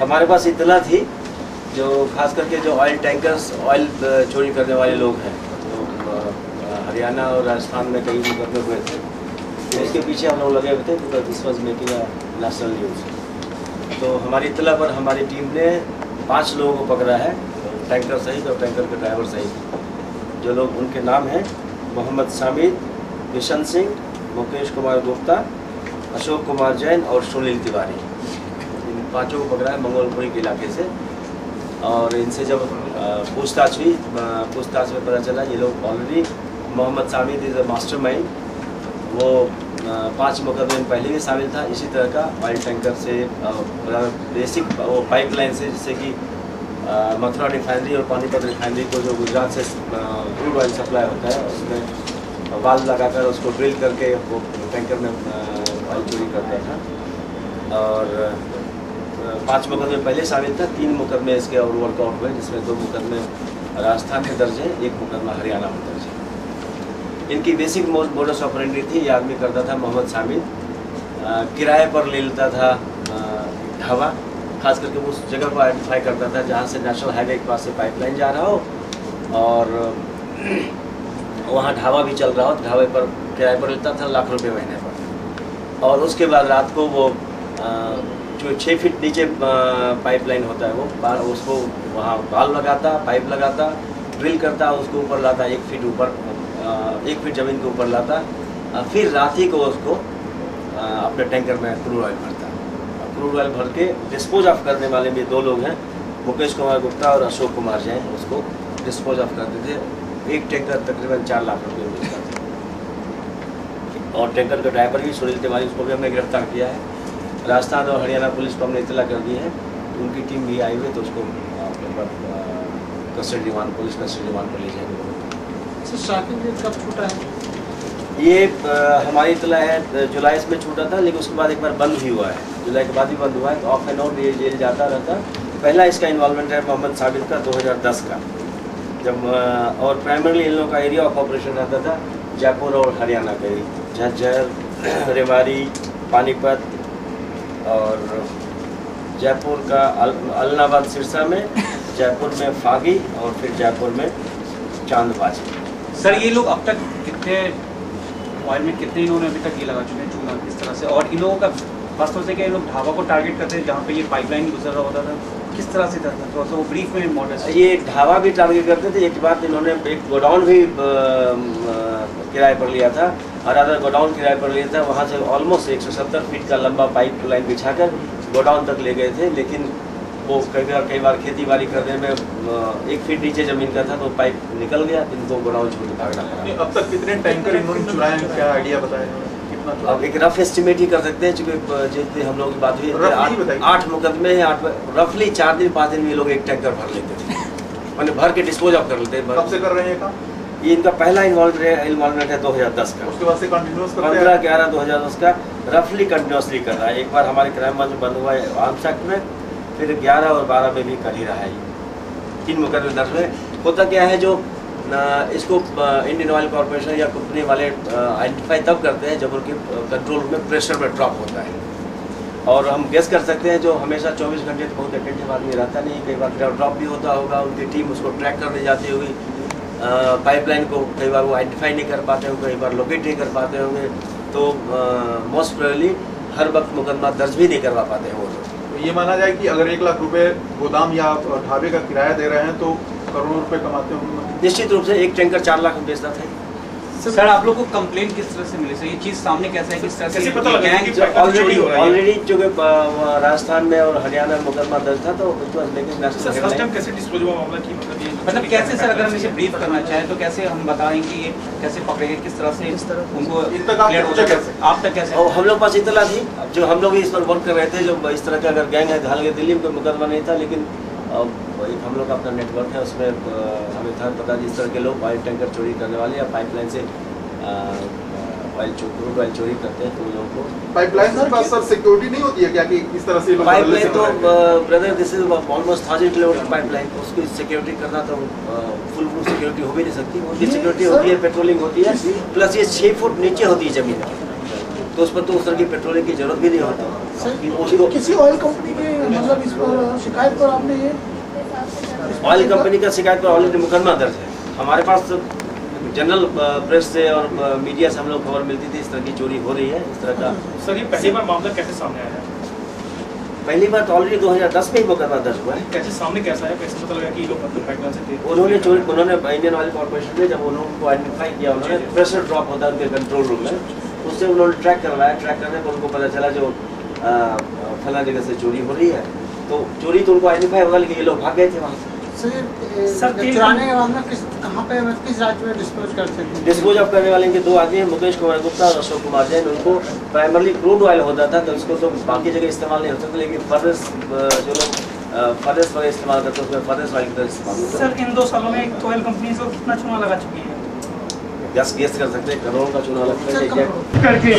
हमारे पास इतला थी जो खास करके जो ऑयल टैंकर्स ऑयल चोरी करने वाले लोग हैं, तो हरियाणा और राजस्थान में कई मुकदमे हुए थे, तो इसके पीछे हम लोग लगे हुए थे because this was making a national news. तो हमारी इतला पर हमारी टीम ने 5 लोगों को पकड़ा है, टैंकर सहित और टैंकर के ड्राइवर सहित। जो लोग उनके नाम हैं मोहम्मद सामिद, किशन सिंह, मुकेश कुमार गुप्ता, अशोक कुमार जैन और सुनील तिवारी। इन 5 को पकड़ा है मंगोलपुरी के इलाके से। और इनसे जब पूछताछ हुई, पूछताछ में पता चला ये लोग already, Mohammed Samid is a mastermind, वो 5 मुकदमे में पहले भी शामिल था इसी तरह का ऑयल टैंकर से, बेसिक वो पाइपलाइन से, जिससे कि मथुरा रिफाइनरी और पानीपत रिफाइनरी को जो गुजरात से क्रूड ऑयल सप्लाई होता है, उसमें वाल्व लगाकर उसको ड्रिल करके वो टैंकर में ऑयल चोरी करता था। और 5 मुकदमे पहले शामिल था, 3 मुकदमे इसके और वर्कआउट हुए, जिसमें 2 मुकदमे राजस्थान में दर्ज है, 1 मुकदमा हरियाणा में दर्ज है। इनकी बेसिक मोडस ऑपरेंडी थी, ये आदमी करता था मोहम्मद सामिद, किराए पर ले लेता था ढाबा, खास करके उस जगह को आइडेंटिफाई करता था जहाँ से नेशनल हाईवे के पास से पाइपलाइन जा रहा हो और वहाँ ढाबा भी चल रहा हो, ढाबे पर किराए पर लेता था लाख रुपए महीने पर। और उसके बाद रात को वो जो 6 फीट नीचे पाइपलाइन होता है वो उसको वहाँ वाल्व लगाता, पाइप लगाता, ड्रिल करता, उसको ऊपर लाता, 1 फीट ऊपर, 1 फीट ज़मीन के ऊपर लाता, फिर रात ही को उसको अपने टैंकर में क्रूड ऑयल भरता। क्रूड ऑयल भर के डिस्पोज ऑफ करने वाले भी 2 लोग हैं, मुकेश कुमार गुप्ता और अशोक कुमार जैन, उसको डिस्पोज ऑफ करते थे। एक टैंकर तकरीबन 4 लाख रुपये में बेचता था। और टैंकर का ड्राइवर भी सुनील तिवारी, उसको भी हमने गिरफ्तार किया है। राजस्थान और हरियाणा पुलिस को हमने इतला कर दी है, उनकी टीम भी आई हुई है, तो उसको custody remand, police custody remand पर ले जाएंगे। स्टार्टिंग डेट कब छूटा है? ये हमारी इतला है जुलाई में छूटा था, लेकिन उसके बाद एक बार बंद भी हुआ है, जुलाई के बाद भी बंद हुआ है। तो ऑफ एंड ऑन ये जेल जाता रहता। पहला इसका इन्वॉल्वमेंट है मोहम्मद साबिर का 2010 का, जब और प्राइमरली इन लोगों का एरिया ऑफ ऑपरेशन रहता था जयपुर और हरियाणा का, झज्जर, रेवाड़ी, पानीपत और जयपुर का अलनाबाद सिरसा में, जयपुर में फागी और फिर जयपुर में चांदबाजी। सर ये लोग अब तक कितने ऑयल में कितने इन्होंने अभी तक ये लगा चुके हैं चूना किस तरह से, और इन लोगों का वास्तव से क्या इन लोग ढाबा को टारगेट करते हैं जहाँ पे ये पाइपलाइन गुजर रहा होता था, किस तरह से था थोड़ा सा वो ब्रीफ में मॉडल? ये ढाबा भी टारगेट करते थे। एक बात इन्होंने एक गोडाउन भी किराए पर लिया था, और अदर गोडाउन किराए पर लिया था, वहाँ से ऑलमोस्ट 170 फीट का लंबा पाइप लाइन बिछाकर गोडाउन तक ले गए थे। लेकिन वो कई बार खेती बाड़ी करने में 1 फीट नीचे ज़मीन का था, तो पाइप निकल गया, इनको गोडाउन छोड़ भागना पड़ा। अब तक कितने टैंकर इन्होंने चुराए हैं, क्या आइडिया बताएं? अब एक रफ एस्टिमेट ही कर सकते हैं, चूँकि जितने हम लोगों की बात हुई 8 मुकदमे हैं, 8 रफली 4 दिन 5 दिन में ये लोग 1 टैंकर भर लेते थे, मैंने भर के डिस्पोज ऑफ कर लेते हैं। कब से कर रहे हैं काम? ये इनका पहला इन्वॉल्वमेंट है 2010 का। उसके बाद से कंटिन्यूअस 15/11/2010 का रफली कंटिन्यूसली कर रहा है। एक बार हमारे क्राइम ब्रांच में बंद हुआ है आर्म्स एक्ट में, फिर 11 और 12 में भी कर ही रहा है। 3 मुकदमे दर्ज हुए। होता क्या है, जो इसको इंडियन ऑयल कॉर्पोरेशन या कंपनी वाले आइडेंटिफाई तब करते हैं जब उनके कंट्रोल में प्रेशर में ड्रॉप होता है। और हम गेस कर सकते हैं, जो हमेशा 24 घंटे तो बहुत अटेंटिव आदमी रहता नहीं, कई बार ड्रॉप भी होता होगा, उनकी टीम उसको ट्रैक करने जाती होगी, पाइपलाइन को कई बार वो आइडेंटिफाई नहीं कर पाते होंगे, कई बार लोकेट नहीं कर पाते होंगे, तो मोस्ट प्रोबेबली हर वक्त मुकदमा दर्ज भी नहीं करवा पाते हैं वो लोग। तो ये माना जाए कि अगर 1 लाख रुपए गोदाम या ढाबे का किराया दे रहे हैं तो करोड़ों रुपए कमाते होंगे। निश्चित रूप से एक टैंकर 4 लाख में बेचता था। सर आप लोग को कंप्लेंट किस तरह से मिली सर, ये चीज़ सामने कैसे है, किस तरह से पता लगा? ऑलरेडी जो राजस्थान में और हरियाणा में मुकदमा दर्ज था, तो कैसे डिस्पोज हुआ मामला की, मतलब कैसे सर, अगर हम इसे ब्रीफ करना चाहें तो कैसे हम बताएं कि ये कैसे पकड़े गए, किस तरह से उनको आप तक कैसे? हम लोग पास इतला थी, जो हम लोग इस पर वर्क कर रहे थे, जो इस तरह का अगर गैंग है, हालांकि दिल्ली में कोई मुकदमा नहीं था, लेकिन हम लोग का अपना नेटवर्क है, उसमें हमें था पता जिस तरह के लोग ऑयल टैंकर चोरी करने वाले या पाइपलाइन से क्रूड ऑयल चोरी करते हैं, तो उन लोगों को पाइपलाइन के पास सर सिक्योरिटी नहीं होती है क्या, कि इस तरह से पाइपलाइन तो brother this is almost 1000 kilometre pipeline, उसकी सिक्योरिटी करना तो फुल सिक्योरिटी हो भी नहीं सकती। उनकी सिक्योरिटी होती है, पेट्रोलिंग होती है, प्लस ये 6 फुट नीचे होती है ज़मीन की, तो उस पर तो उस तरह की पेट्रोलिंग की जरूरत भी नहीं होती। किसी ऑयल कंपनी के मतलब इस पर शिकायत पर आपने ये ऑयल कंपनी का शिकायत पर ऑलरेडी मुकदमा दर्ज है। हमारे पास जनरल प्रेस से और मीडिया से हम लोग खबर मिलती थी इस तरह की चोरी हो रही है, इस तरह का। सर ये पहली बार मामला कैसे सामने आया है? पहली बार तो ऑलरेडी 2010 में ही मुकदमा दर्ज हुआ है। कैसे सामने कैसा है, कैसे पता लगा कि ये लोग मतलब बैकग्राउंड से थे? उन्होंने इंडियन ऑयल कॉर्पोरेशन में जब उनको आइडेंटिफाई किया, उन्होंने प्रेशर ड्रॉप होता है उनके कंट्रोल रूम में, उससे उन्होंने ट्रैक करवाया। ट्रैक करने पर उनको पता चला जो फला जगह से चोरी हो रही है, तो चोरी तो उनको आइडेंटिफाई होगा, लेकिन ये लोग भाग गए थे वहाँ से। सर चुराने के बाद में कहाँ पे किस राज्य में डिस्पोज करते थे? डिस्पोज ऑफ करने वाले इनके दो आदमी हैं, मुकेश कुमार गुप्ता और अशोक कुमार जैन। उनको प्राइमरली क्रूड ऑयल होता था, तो उसको तो बाकी जगह इस्तेमाल नहीं होता था, लेकिन फर्नेस जो लोग फर्नेस वगैरह इस्तेमाल करते हैं उसमें फर्नेस ऑयल का इस्तेमाल होता सर इन 2 सालों में ऑयल कंपनी को कितना चूना लगा चुकी है? है। गेस कर सकते हैं, करोड़ों का चूना लगता है। करके